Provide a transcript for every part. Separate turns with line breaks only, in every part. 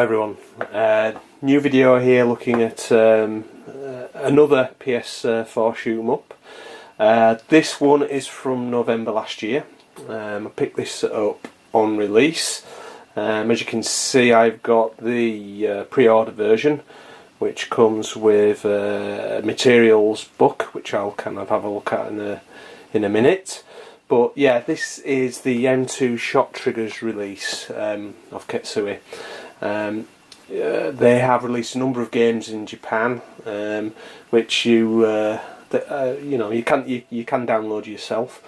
everyone, new video here looking at another PS4 shoot 'em up. This one is from November last year. I picked this up on release. As you can see, I've got the pre-order version, which comes with a materials book, which I'll kind of have a look at in a minute. But yeah, this is the M2 Shot Triggers release of Ketsui. They have released a number of games in Japan, which you know you can download yourself.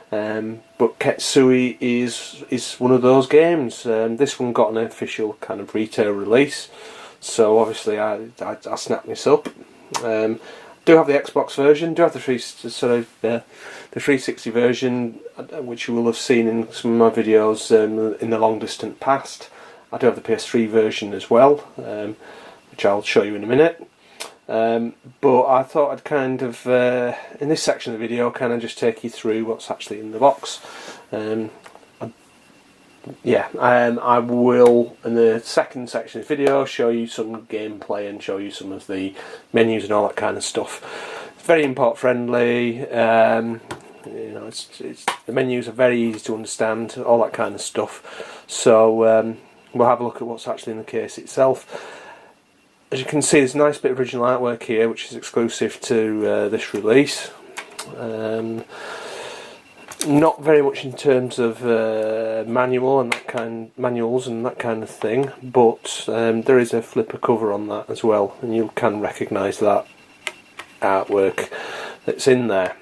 But Ketsui is one of those games. This one got an official kind of retail release, so obviously I snapped this up. Do have the Xbox version, do have the 360 version, which you will have seen in some of my videos in the long distant past. I do have the PS3 version as well, which I'll show you in a minute. But I thought I'd kind of, in this section of the video, kind of just take you through what's actually in the box. I will, in the second section of the video, show you some gameplay and show you some of the menus and all that kind of stuff. It's very import friendly. You know, the menus are very easy to understand, all that kind of stuff. So we'll have a look at what's actually in the case itself. As you can see, there's a nice bit of original artwork here, which is exclusive to this release. Not very much in terms of manuals and that kind of thing, but there is a flipper cover on that as well, and you can recognise that artwork that's in there.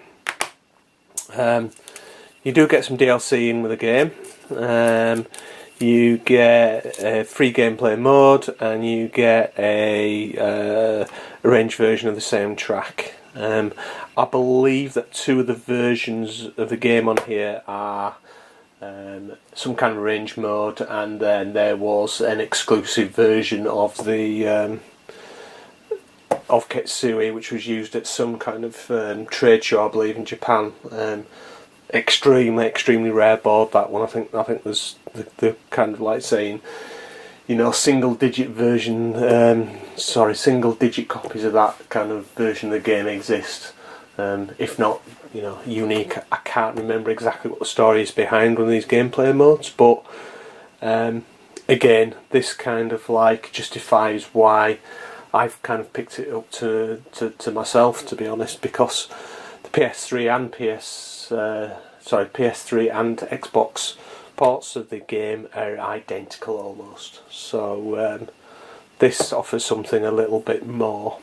You do get some DLC in with the game. You get a free gameplay mode, and you get a arranged version of the soundtrack. I believe that two of the versions of the game on here are some kind of arranged mode, and then there was an exclusive version of the of Ketsui, which was used at some kind of trade show, I believe, in Japan. Extremely rare board, that one. I think there's the kind of like saying, you know, single digit copies of that kind of version of the game exist. If not, you know, unique. I can't remember exactly what the story is behind one of these gameplay modes, but again, this kind of like justifies why I've kind of picked it up to myself, to be honest, because the PS3 and Xbox ports of the game are identical almost. So this offers something a little bit more.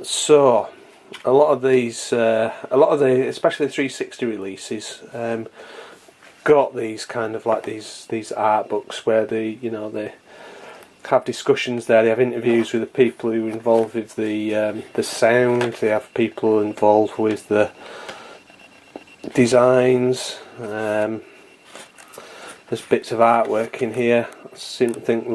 So a lot of the, especially the 360 releases, got these kind of like these art books where they have discussions there. They have interviews with the people who are involved with the sound. They have people involved with the designs. There's bits of artwork in here. I seem to think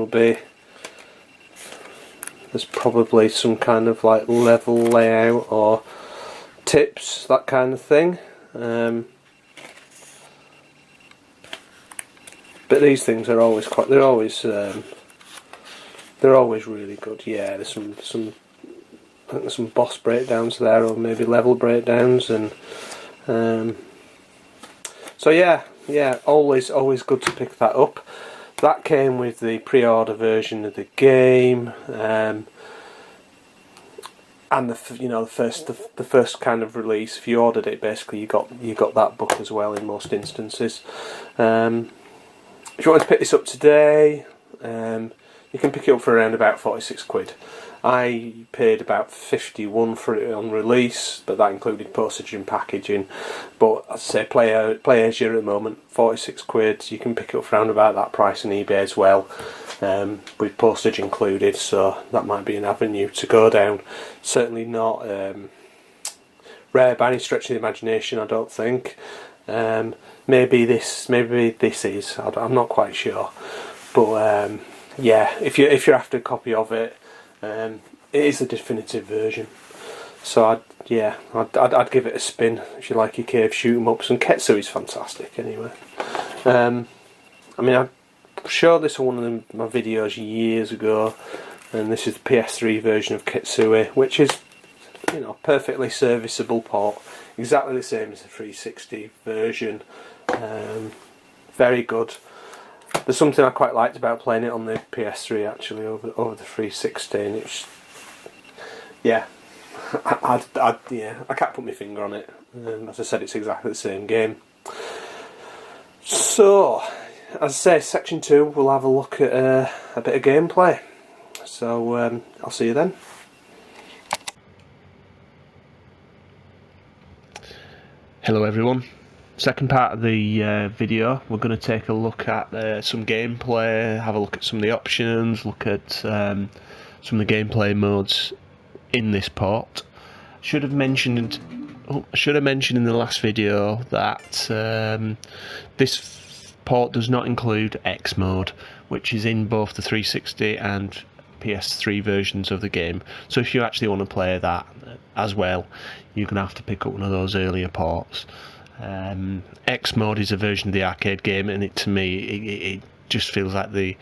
there's probably some kind of like level layout or tips, that kind of thing. But these things are always they're always really good. Yeah, there's some I think there's some boss breakdowns there, or maybe level breakdowns, and so yeah, always good to pick that up. That came with the pre-order version of the game, and the first kind of release. If you ordered it, basically you got that book as well in most instances. If you want to pick this up today, you can pick it up for around about 46 quid. I paid about 51 for it on release, but that included postage and packaging. But I'd say Play Asia at the moment, 46 quid. You can pick it up for around about that price on eBay as well, with postage included, so that might be an avenue to go down. Certainly not rare by any stretch of the imagination, I don't think. Maybe this is, I'm not quite sure. But yeah, if you're after a copy of it, it is the definitive version. So I'd give it a spin if you like your cave shoot 'em ups, and Ketsui is fantastic anyway. I mean, showed this on one of my videos years ago, and this is the PS3 version of Ketsui, which is, you know, perfectly serviceable port, exactly the same as the 360 version. Very good. There's something I quite liked about playing it on the PS3 actually over the 360, and it's, yeah, I can't put my finger on it. As I said, it's exactly the same game. So, as I say, section 2, we'll have a look at a bit of gameplay. So, I'll see you then. Hello everyone. Second part of the video, we're going to take a look at some gameplay, have a look at some of the options, look at some of the gameplay modes in this port. Should have mentioned in the last video that this port does not include X mode, which is in both the 360 and PS3 versions of the game. So if you actually want to play that as well, you're going to have to pick up one of those earlier ports. X mode is a version of the arcade game, and to me it just feels like the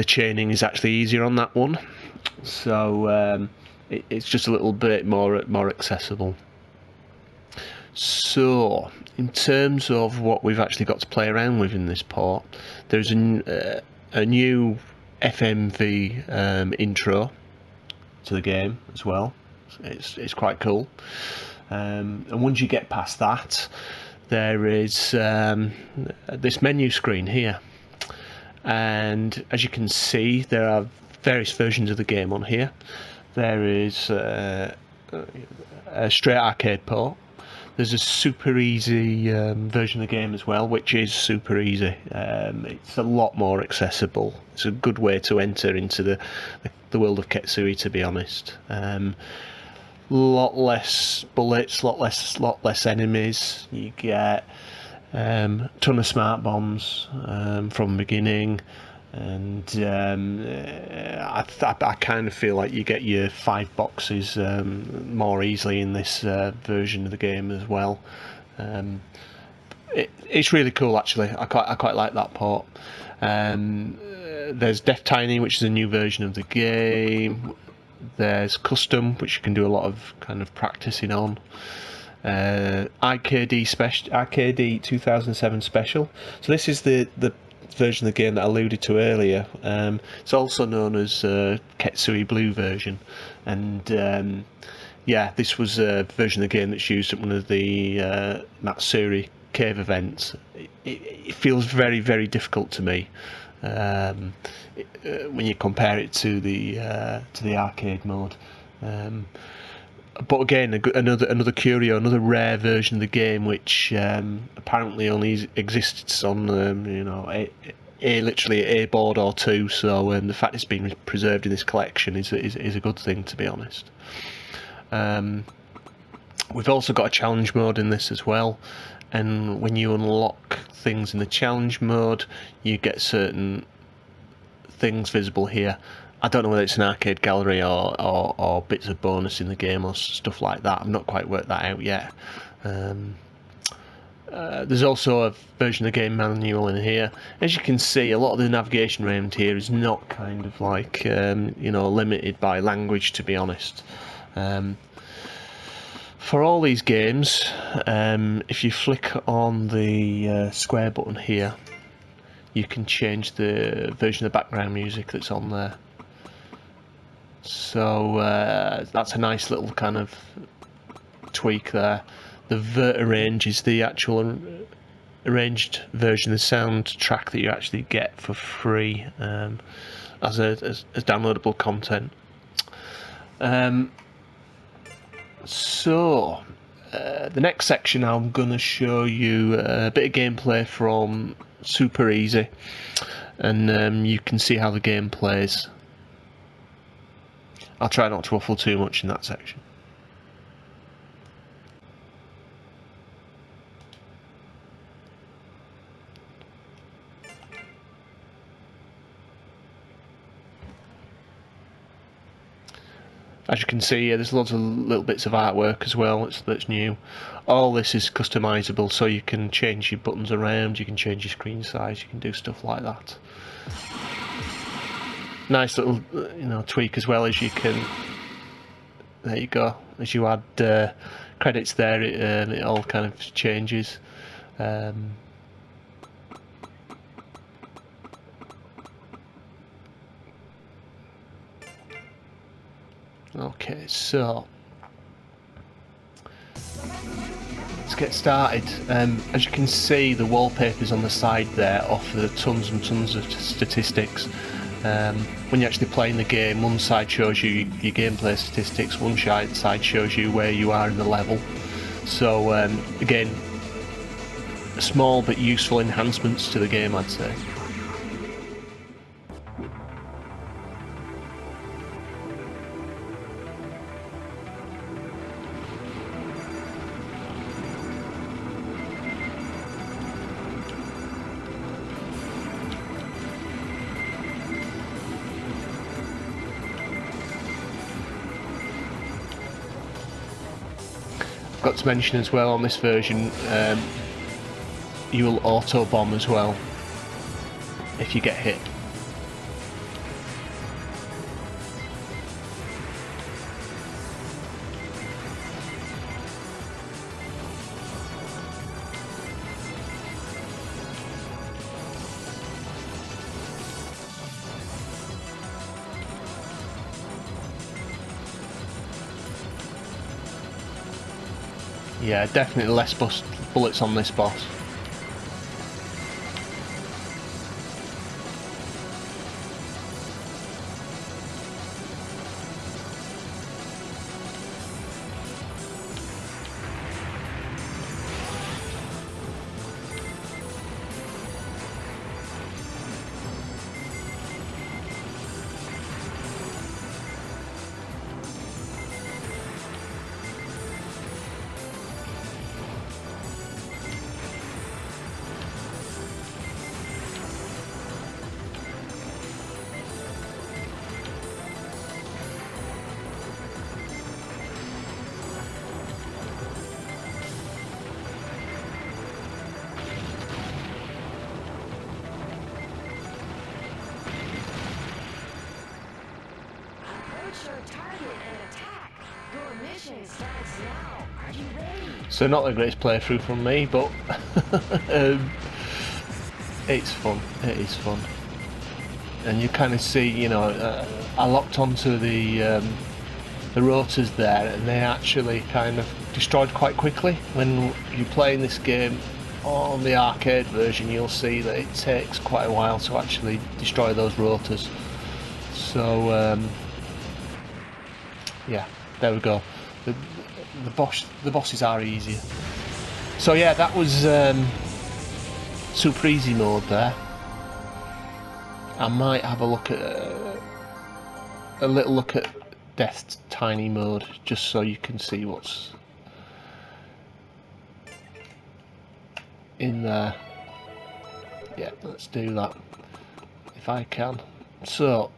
chaining is actually easier on that one. So it's just a little bit more accessible. So, in terms of what we've actually got to play around with in this port, there's a new FMV intro to the game as well. It's quite cool. And once you get past that, there is this menu screen here. And as you can see, there are various versions of the game on here. There is a straight arcade port. There's a super easy version of the game as well, which is super easy. It's a lot more accessible. It's a good way to enter into the world of Ketsui, to be honest. Lot less bullets, lot less enemies. You get a ton of smart bombs from the beginning. And I kind of feel like you get your 5 boxes more easily in this version of the game as well. It's really cool actually. I quite like that port. There's Deathtiny, which is a new version of the game. There's Custom, which you can do a lot of kind of practicing on. Arcade 2007 Special. So this is the version of the game that I alluded to earlier. It's also known as Ketsui Blue version, and yeah, this was a version of the game that's used at one of the Matsuri cave events. It feels very, very difficult to me when you compare it to the arcade mode. But again, another curio, another rare version of the game, which apparently only exists on literally a board or two. So the fact it's been preserved in this collection is a good thing, to be honest. We've also got a challenge mode in this as well, and when you unlock things in the challenge mode, you get certain things visible here. I don't know whether it's an arcade gallery or bits of bonus in the game or stuff like that. I've not quite worked that out yet. There's also a version of the game manual in here. As you can see, a lot of the navigation around here is not kind of like limited by language, to be honest. For all these games, if you flick on the square button here, you can change the version of the background music that's on there. So that's a nice little kind of tweak there. The Vertarrange is the actual arranged version of the soundtrack that you actually get for free as downloadable content. So the next section, I'm going to show you a bit of gameplay from Super Easy, and you can see how the game plays. I'll try not to waffle too much in that section. As you can see here, there's lots of little bits of artwork as well that's new. All this is customizable, so you can change your buttons around, you can change your screen size, you can do stuff like that. Nice little tweak as well, as you can, there you go, as you add credits there, it all kind of changes. Okay, so let's get started. As you can see, the wallpapers on the side there offer tons and tons of statistics. When you're actually playing the game, one side shows you your gameplay statistics, one side shows you where you are in the level. So again, small but useful enhancements to the game, I'd say. Got to mention as well, on this version you will auto bomb as well if you get hit. Yeah, definitely less bullets on this boss. So not the greatest playthrough from me, but it's fun. It is fun, and you kind of see, I locked onto the rotors there, and they actually kind of destroyed quite quickly. When you play in this game on the arcade version, you'll see that it takes quite a while to actually destroy those rotors. So yeah, there we go. The bosses are easier. So yeah, that was super easy mode there. I might have a look at a little look at Deathtiny mode, just so you can see what's in there. Yeah, let's do that if I can. So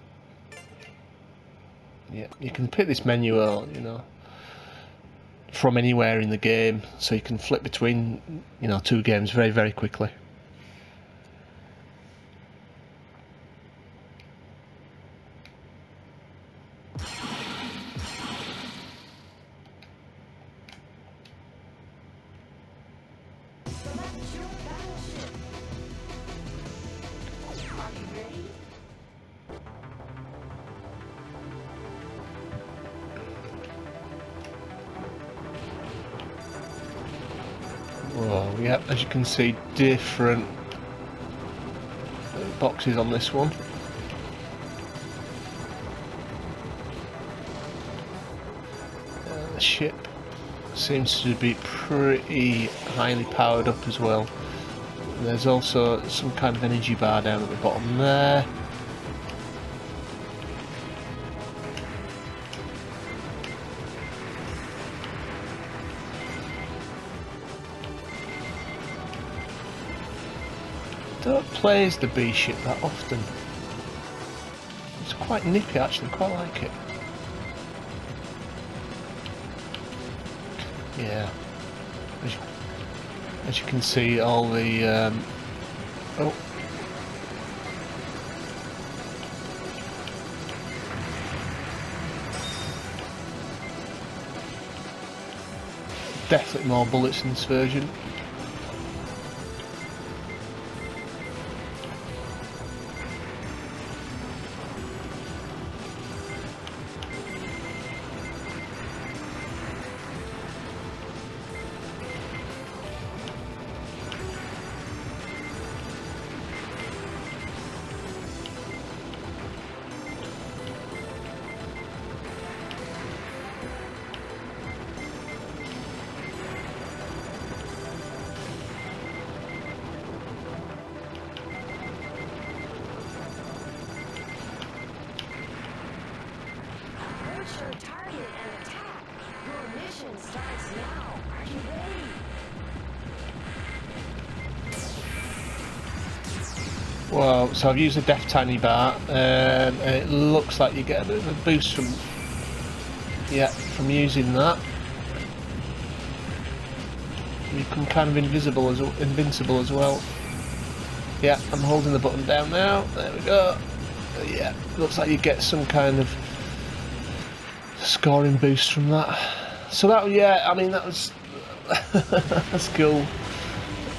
yeah, you can pick this menu out, from anywhere in the game, so you can flip between two games very, very quickly. Whoa, yeah, as you can see, different boxes on this one. The ship seems to be pretty highly powered up as well. There's also some kind of energy bar down at the bottom there. Don't play as the B ship that often. It's quite nippy actually, quite like it.
yeah, as you can see, all the oh, definitely more bullets in this version.
Your target and attack. Your mission starts now. Are you ready?
Well, so I've used the Deathtiny bar, and it looks like you get a bit of a boost from, yeah, from using that. You become kind of invincible as well. Yeah, I'm holding the button down now. There we go. Yeah, looks like you get some kind of scoring boost from that. So that, yeah, I mean, that was that's cool.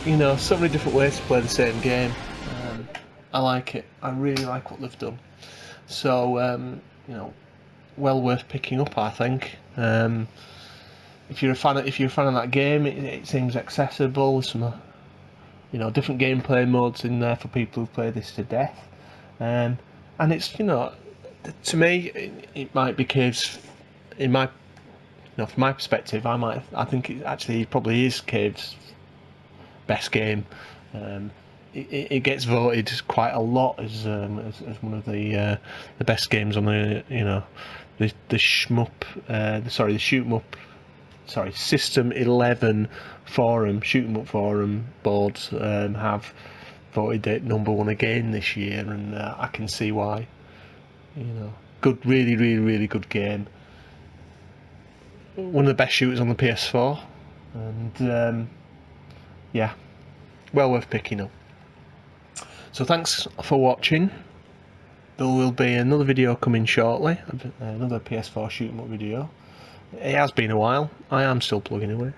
You know, so many different ways to play the same game. I like it. I really like what they've done. So you know, well worth picking up, I think. If you're a fan of that game, it seems accessible. There's some, you know, different gameplay modes in there for people who've played this to death. And it's, you know, to me, it might be Cave's, in my, you know, from my perspective, I think it actually probably is Cave's best game. It gets voted quite a lot as one of the best games on the, you know, the shmup, the shoot 'em up, System 11 forum, shoot 'em up forum boards have voted it #1 again this year, and I can see why. You know, good, really good game. One of the best shooters on the PS4, and yeah, well worth picking up. So thanks for watching. There will be another video coming shortly, another PS4 shoot 'em up video. It has been a while. I am still plugging away.